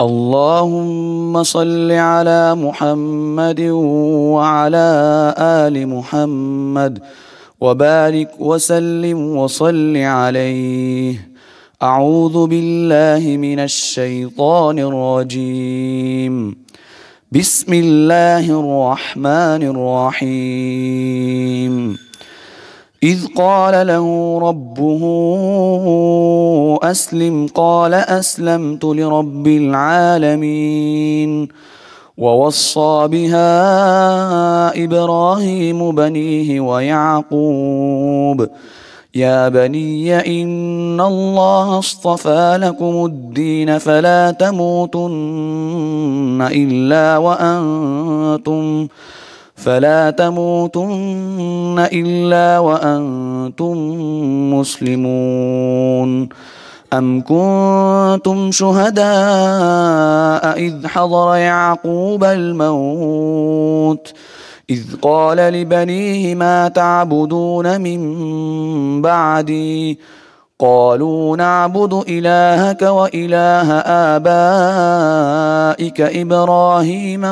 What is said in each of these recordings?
اللهم صل على محمد وعلى آل محمد وبارك وسلم وصل عليه. أعوذ بالله من الشيطان الرجيم. بسم الله الرحمن الرحيم. إذ قال له ربه أسلم قال أسلمت لرب العالمين. ووصى بها إبراهيم بنيه ويعقوب يا بني إن الله اصطفى لكم الدين فلا تموتن إلا وأنتم مسلمون. أم كنتم شهداء إذ حضر يعقوب الموت إذ قال لبنيه ما تعبدون من بعدي قالوا نعبد إلهك وإله آبائك إبراهيم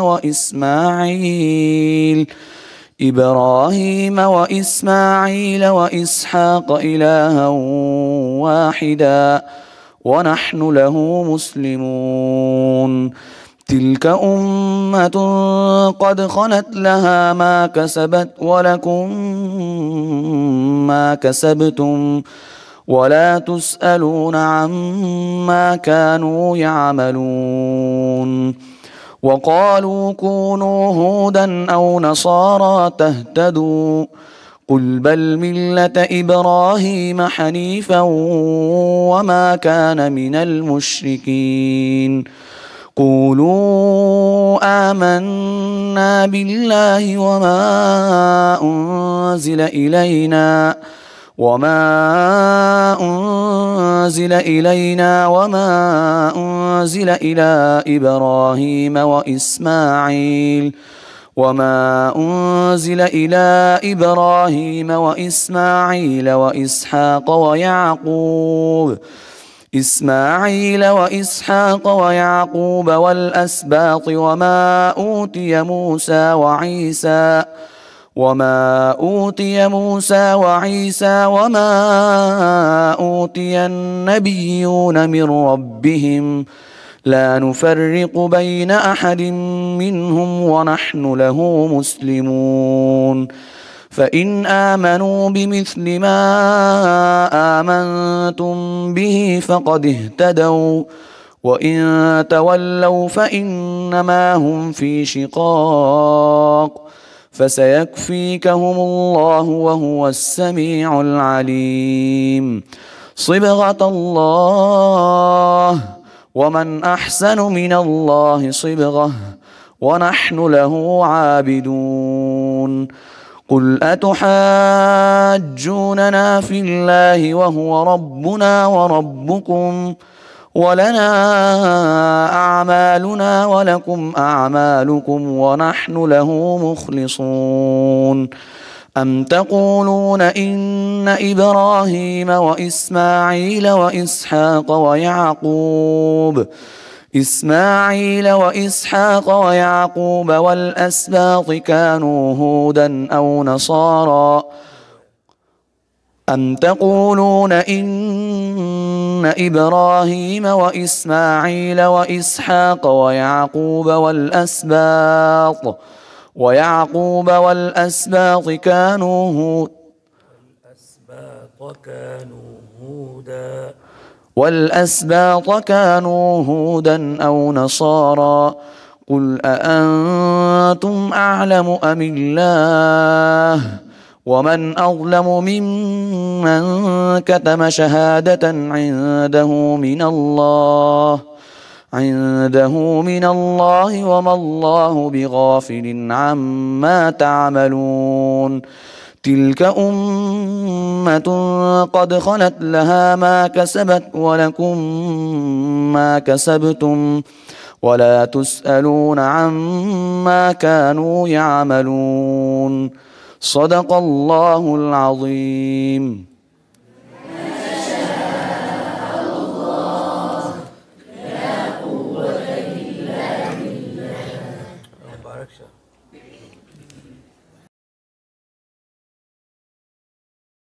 وإسماعيل وإسحاق إلها واحدا ونحن له مسلمون. تلك أمة قد خلت لها ما كسبت ولكم ما كسبتم ولا تسألون عما كانوا يعملون. وقالوا كونوا هودا أو نصارى تهتدوا قل بل ملة إبراهيم حنيفا وما كان من المشركين. قولوا آمنا بالله وما أنزل إلينا وما أنزل إلى إبراهيم وإسماعيل وإسحاق ويعقوب والأسباط وما أوتي موسى وعيسى وما أوتي النبيون من ربهم لا نفرق بين أحد منهم ونحن له مسلمون. فإن آمنوا بمثل ما آمنتم به فقد اهتدوا وإن تولوا فإنما هم في شقاق فسيكفيكهم الله وهو السميع العليم. صبغة الله ومن أحسن من الله صبغة ونحن له عابدون. قل أتحاجوننا في الله وهو ربنا وربكم ولنا أعمالنا ولكم أعمالكم ونحن له مخلصون. أم تقولون إن إبراهيم وإسماعيل وإسحاق ويعقوب والأسباط كانوا هودا أو نصارى أم تقولون إن إبراهيم وإسماعيل وإسحاق ويعقوب والأسباط كانوا هودا أو نصارى قل أأنتم أعلم أم الله ومن أظلم ممن كتم شهادة عنده من الله وما الله بغافل عما تعملون. تلك أمة قد خلت لها ما كسبت ولكم ما كسبتم ولا تسألون عما كانوا يعملون. صدق الله العظيم. ما شاء الله لا قوة